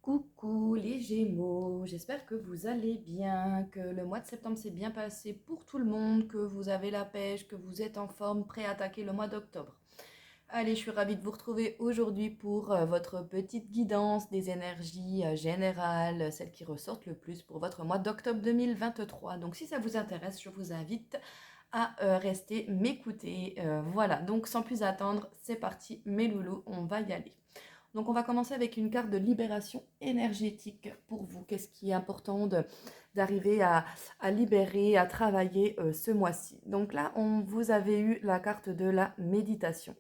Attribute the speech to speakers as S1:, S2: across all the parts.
S1: Coucou les Gémeaux, j'espère que vous allez bien, que le mois de septembre s'est bien passé pour tout le monde, que vous avez la pêche, que vous êtes en forme, prêt à attaquer le mois d'octobre. Allez, je suis ravie de vous retrouver aujourd'hui pour votre petite guidance des énergies générales, celles qui ressortent le plus pour votre mois d'octobre 2023. Donc si ça vous intéresse, je vous invite à rester m'écouter. Voilà, donc sans plus attendre, c'est parti mes loulous, on va y aller. Donc on va commencer avec une carte de libération énergétique pour vous. Qu'est-ce qui est important d'arriver à libérer, à travailler ce mois-ci. Donc là, vous avez eu la carte de la méditation.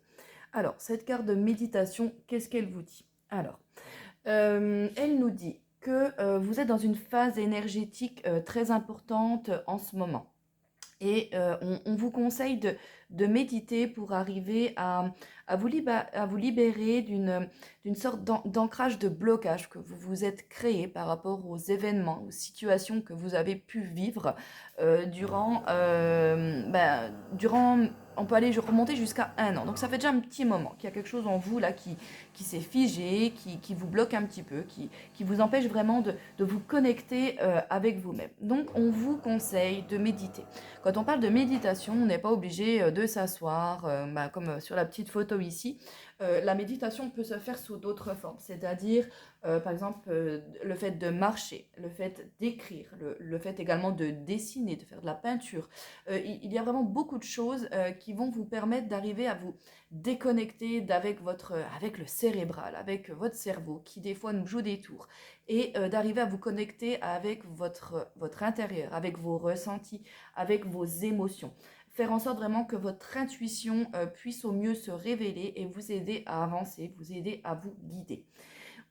S1: Alors, cette carte de méditation, qu'est-ce qu'elle vous dit? Alors, elle nous dit que vous êtes dans une phase énergétique très importante en ce moment. Et on vous conseille de méditer pour arriver à vous libérer d'une sorte d'ancrage de blocage que vous vous êtes créé par rapport aux événements, aux situations que vous avez pu vivre durant, on peut aller remonter jusqu'à un an. Donc ça fait déjà un petit moment qu'il y a quelque chose en vous là qui s'est figé, qui vous bloque un petit peu, qui vous empêche vraiment de vous connecter avec vous-même. Donc on vous conseille de méditer. Quand on parle de méditation, on n'est pas obligé de s'asseoir, comme sur la petite photo ici. La méditation peut se faire sous d'autres formes, c'est-à-dire, par exemple, le fait de marcher, le fait d'écrire, le fait également de dessiner, de faire de la peinture. Il y a vraiment beaucoup de choses qui vont vous permettre d'arriver à vous déconnecter avec le cérébral, avec votre cerveau, qui des fois nous joue des tours, et d'arriver à vous connecter avec votre intérieur, avec vos ressentis, avec vos émotions. Faire en sorte vraiment que votre intuition puisse au mieux se révéler et vous aider à avancer, vous aider à vous guider.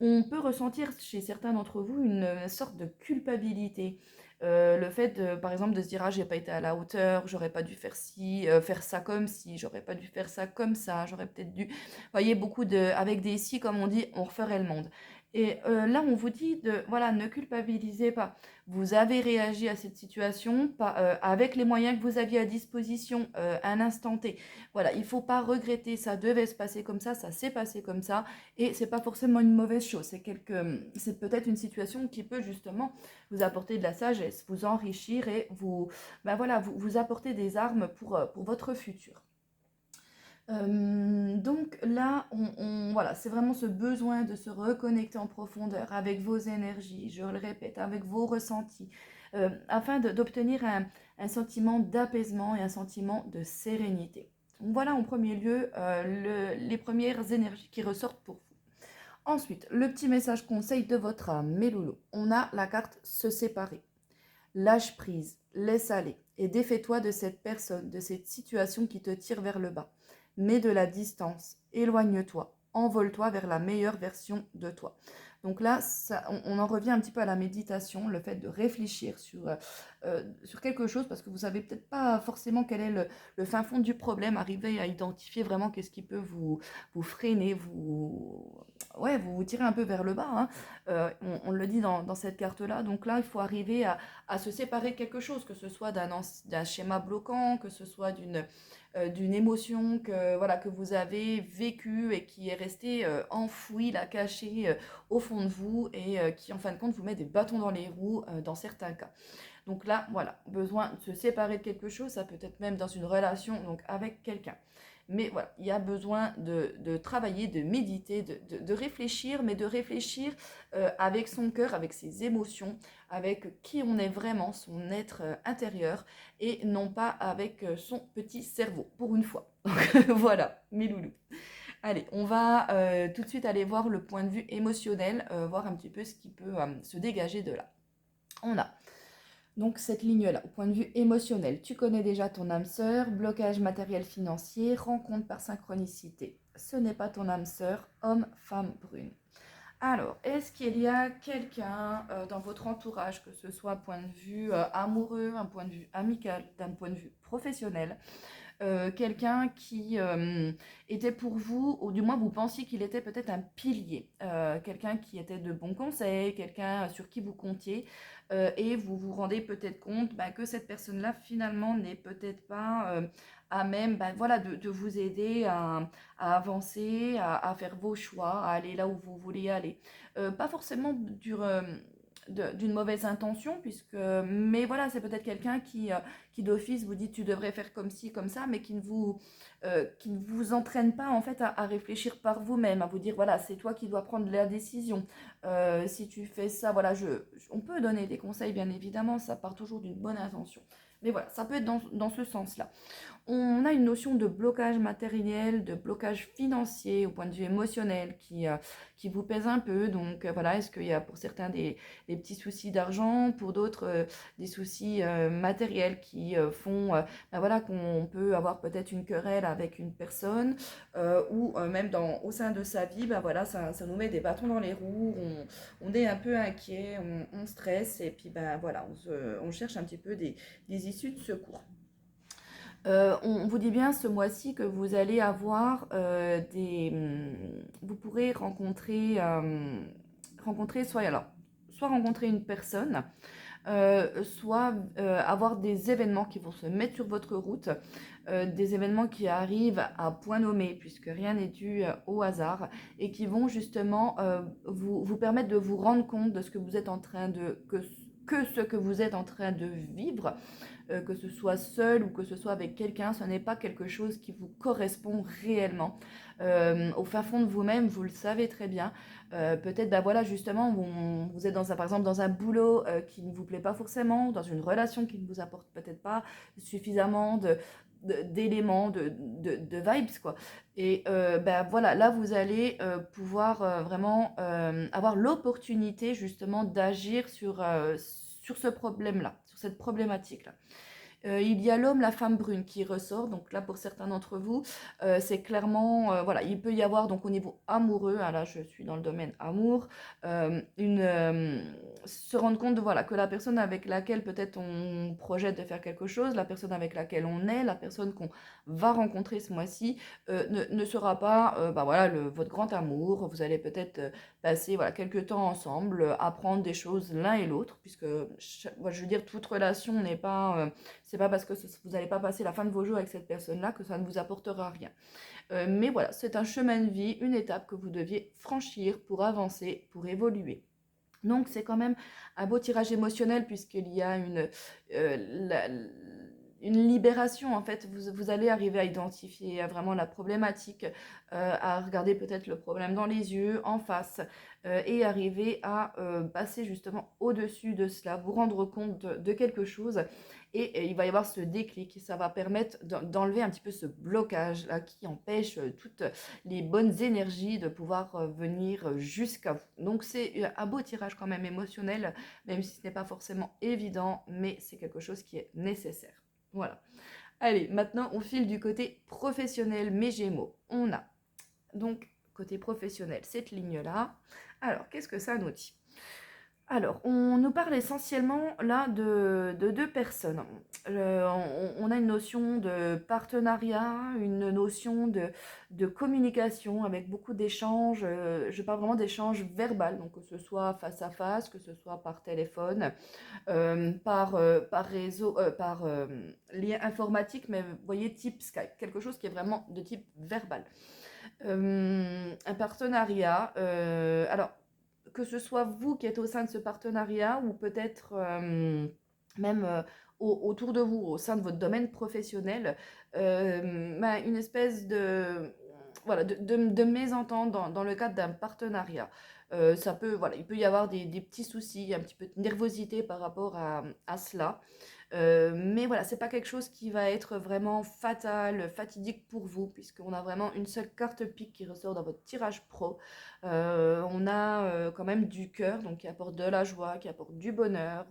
S1: On peut ressentir chez certains d'entre vous une sorte de culpabilité. Le fait, par exemple, de se dire ah j'ai pas été à la hauteur, j'aurais pas dû faire ci, faire ça comme si, j'aurais pas dû faire ça comme ça, j'aurais peut-être dû. Vous voyez, beaucoup avec des si, comme on dit, on referait le monde. Et là, on vous dit de voilà, ne culpabilisez pas. Vous avez réagi à cette situation avec les moyens que vous aviez à disposition à un instant T. Voilà, il faut pas regretter, ça devait se passer comme ça s'est passé comme ça. Et c'est pas forcément une mauvaise chose, c'est peut-être une situation qui peut justement vous apporter de la sagesse, vous enrichir et vous apporter des armes pour votre futur. Donc là, voilà, c'est vraiment ce besoin de se reconnecter en profondeur avec vos énergies, je le répète, avec vos ressentis, afin d'obtenir un sentiment d'apaisement et un sentiment de sérénité. Donc voilà en premier lieu les premières énergies qui ressortent pour vous. Ensuite, le petit message conseil de votre âme, mes loulous. On a la carte se séparer. Lâche prise, laisse aller et défais-toi de cette personne, de cette situation qui te tire vers le bas. Mets de la distance, éloigne-toi, envole-toi vers la meilleure version de toi. Donc là, on en revient un petit peu à la méditation, le fait de réfléchir sur quelque chose, parce que vous savez peut-être pas forcément quel est le fin fond du problème, arriver à identifier vraiment qu'est-ce qui peut vous freiner, vous tirer un peu vers le bas, hein. On le dit dans cette carte-là. Donc là, il faut arriver à se séparer de quelque chose, que ce soit d'un schéma bloquant, que ce soit d'une émotion que vous avez vécue et qui est restée enfouie, là, cachée au fond de vous et qui, en fin de compte, vous met des bâtons dans les roues dans certains cas. Donc là, voilà, besoin de se séparer de quelque chose, ça peut être même dans une relation donc avec quelqu'un. Mais voilà, il y a besoin de travailler, de méditer, de réfléchir, mais de réfléchir avec son cœur, avec ses émotions, avec qui on est vraiment, son être intérieur, et non pas avec son petit cerveau, pour une fois. Donc voilà, mes loulous. Allez, on va tout de suite aller voir le point de vue émotionnel, voir un petit peu ce qui peut se dégager de là. On a donc cette ligne-là, au point de vue émotionnel, tu connais déjà ton âme sœur, blocage matériel financier, rencontre par synchronicité. Ce n'est pas ton âme sœur, homme, femme brune. Alors, est-ce qu'il y a quelqu'un dans votre entourage, que ce soit un point de vue amoureux, un point de vue amical, d'un point de vue professionnel, quelqu'un qui était pour vous, ou du moins vous pensiez qu'il était peut-être un pilier, quelqu'un qui était de bons conseils, quelqu'un sur qui vous comptiez, et vous vous rendez peut-être compte bah, que cette personne-là finalement n'est peut-être pas à même bah, voilà, de vous aider à avancer, à faire vos choix, à aller là où vous voulez aller. Pas forcément d'une mauvaise intention, mais voilà, c'est peut-être quelqu'un qui d'office vous dit tu devrais faire comme ci, comme ça, mais qui ne vous entraîne pas en fait à réfléchir par vous-même, à vous dire voilà, c'est toi qui dois prendre la décision. Si tu fais ça, voilà, on peut donner des conseils bien évidemment, ça part toujours d'une bonne intention. Mais voilà, ça peut être dans ce sens-là. On a une notion de blocage matériel, de blocage financier au point de vue émotionnel qui vous pèse un peu. Donc voilà, est-ce qu'il y a pour certains des petits soucis d'argent, pour d'autres des soucis matériels qui font ben voilà, qu'on peut avoir peut-être une querelle avec une personne ou même au sein de sa vie, ben voilà, ça nous met des bâtons dans les roues, on est un peu inquiet, on stresse et puis ben voilà, on cherche un petit peu des issues de secours. On vous dit bien ce mois-ci que vous allez avoir vous pourrez rencontrer soit rencontrer une personne, soit avoir des événements qui vont se mettre sur votre route, des événements qui arrivent à point nommé, puisque rien n'est dû au hasard, et qui vont justement vous permettre de vous rendre compte de ce que vous êtes en train que ce que vous êtes en train de vivre, que ce soit seul ou que ce soit avec quelqu'un, ce n'est pas quelque chose qui vous correspond réellement. Au fin fond de vous-même, vous le savez très bien. Peut-être, bah voilà, justement, vous êtes par exemple dans un boulot qui ne vous plaît pas forcément, dans une relation qui ne vous apporte peut-être pas suffisamment d'éléments, de vibes, quoi. Et ben voilà, là, vous allez pouvoir vraiment avoir l'opportunité, justement, d'agir sur ce problème-là, sur cette problématique-là. Il y a l'homme, la femme brune qui ressort. Donc là, pour certains d'entre vous, c'est clairement, voilà, il peut y avoir donc au niveau amoureux, ah là je suis dans le domaine amour, se rendre compte de voilà que la personne avec laquelle peut-être on projette de faire quelque chose, la personne avec laquelle on est, la personne qu'on va rencontrer ce mois-ci, ne sera pas, bah voilà, votre grand amour. Vous allez peut-être passer voilà quelques temps ensemble, apprendre des choses l'un et l'autre, puisque je veux dire toute relation n'est pas c'est pas parce que vous n'allez pas passer la fin de vos jours avec cette personne-là que ça ne vous apportera rien. Mais voilà, c'est un chemin de vie, une étape que vous deviez franchir pour avancer, pour évoluer. Donc c'est quand même un beau tirage émotionnel puisqu'il y a une libération en fait. Vous allez arriver à identifier vraiment la problématique, à regarder peut-être le problème dans les yeux, en face, et arriver à passer justement au-dessus de cela, vous rendre compte de quelque chose. Et il va y avoir ce déclic, ça va permettre d'enlever un petit peu ce blocage là qui empêche toutes les bonnes énergies de pouvoir venir jusqu'à vous. Donc c'est un beau tirage quand même émotionnel, même si ce n'est pas forcément évident, mais c'est quelque chose qui est nécessaire. Voilà. Allez, maintenant on file du côté professionnel, mes Gémeaux. On a donc côté professionnel cette ligne-là. Alors, qu'est-ce que ça nous dit? Alors, on nous parle essentiellement là de deux personnes. On a une notion de partenariat, une notion de communication avec beaucoup d'échanges. Je parle vraiment d'échanges verbal, donc que ce soit face à face, que ce soit par téléphone, par réseau, par lien informatique, mais vous voyez, type Skype, quelque chose qui est vraiment de type verbal. Un partenariat. Alors, que ce soit vous qui êtes au sein de ce partenariat ou peut-être même autour de vous, au sein de votre domaine professionnel, bah, une espèce voilà, de mésentente dans le cadre d'un partenariat. Voilà, il peut y avoir des petits soucis, un petit peu de nervosité par rapport à cela. Mais voilà, c'est pas quelque chose qui va être vraiment fatal, fatidique pour vous, puisqu'on a vraiment une seule carte pique qui ressort dans votre tirage pro. On a quand même du cœur, donc qui apporte de la joie, qui apporte du bonheur.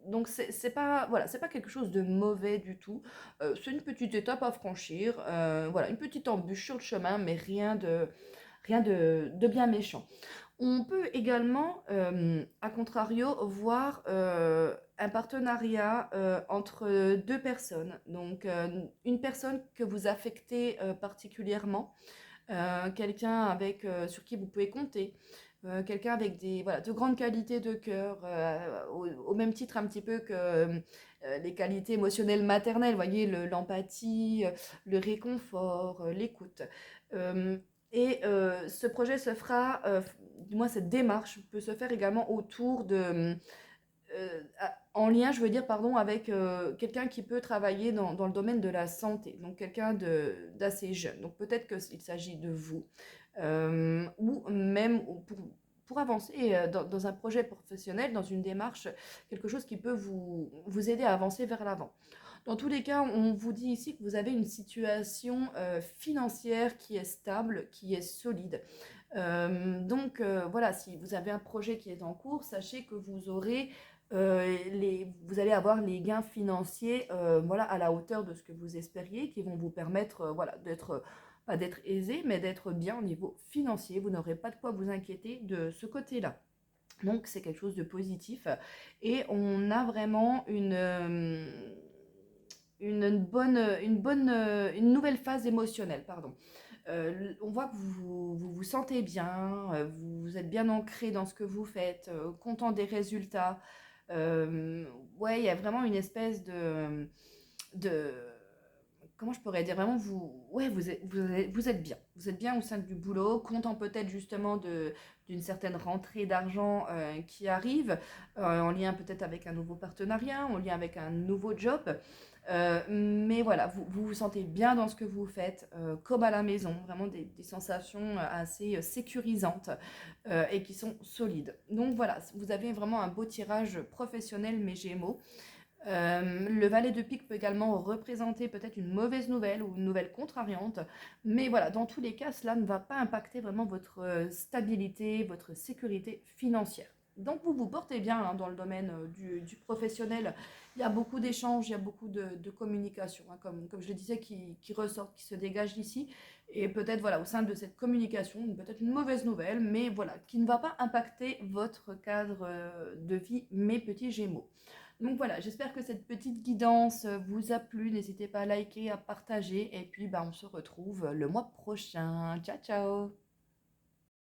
S1: Donc c'est pas voilà, c'est pas quelque chose de mauvais du tout. C'est une petite étape à franchir, voilà, une petite embûche sur le chemin, mais rien de bien méchant. On peut également, à contrario, voir un partenariat entre deux personnes. Donc, une personne que vous affectez particulièrement, quelqu'un sur qui vous pouvez compter, quelqu'un avec voilà, de grandes qualités de cœur, au même titre un petit peu que les qualités émotionnelles maternelles, vous voyez, l'empathie, le réconfort, l'écoute. Euh, ce projet se fera, du moins cette démarche peut se faire également autour en lien, je veux dire, pardon, avec quelqu'un qui peut travailler dans le domaine de la santé, donc quelqu'un d'assez jeune. Donc peut-être qu'il s'agit de vous, ou même pour avancer dans un projet professionnel, dans une démarche, quelque chose qui peut vous aider à avancer vers l'avant. Dans tous les cas, on vous dit ici que vous avez une situation financière qui est stable, qui est solide. Donc voilà, si vous avez un projet qui est en cours, sachez que vous aurez vous allez avoir les gains financiers voilà, à la hauteur de ce que vous espériez, qui vont vous permettre voilà, pas d'être aisé, mais d'être bien au niveau financier. Vous n'aurez pas de quoi vous inquiéter de ce côté-là. Donc c'est quelque chose de positif et on a vraiment une nouvelle phase émotionnelle, pardon. On voit que vous sentez bien, vous êtes bien ancré dans ce que vous faites, content des résultats. Euh, ouais, il y a vraiment une espèce de comment je pourrais dire, vraiment ouais, vous êtes bien. Vous êtes bien au sein du boulot, content peut-être justement d'une certaine rentrée d'argent qui arrive, en lien peut-être avec un nouveau partenariat, en lien avec un nouveau job. Mais voilà, vous sentez bien dans ce que vous faites, comme à la maison, vraiment des sensations assez sécurisantes et qui sont solides. Donc voilà, vous avez vraiment un beau tirage professionnel, mes Gémeaux. Le valet de pique peut également représenter peut-être une mauvaise nouvelle ou une nouvelle contrariante, mais voilà, dans tous les cas, cela ne va pas impacter vraiment votre stabilité, votre sécurité financière. Donc vous vous portez bien hein, dans le domaine du professionnel. Il y a beaucoup d'échanges, il y a beaucoup de communication, hein, comme je le disais, qui ressortent, qui se dégagent ici. Et peut-être voilà, au sein de cette communication, peut-être une mauvaise nouvelle, mais voilà, qui ne va pas impacter votre cadre de vie, mes petits Gémeaux. Donc voilà, j'espère que cette petite guidance vous a plu. N'hésitez pas à liker, à partager. Et puis, bah, on se retrouve le mois prochain. Ciao, ciao!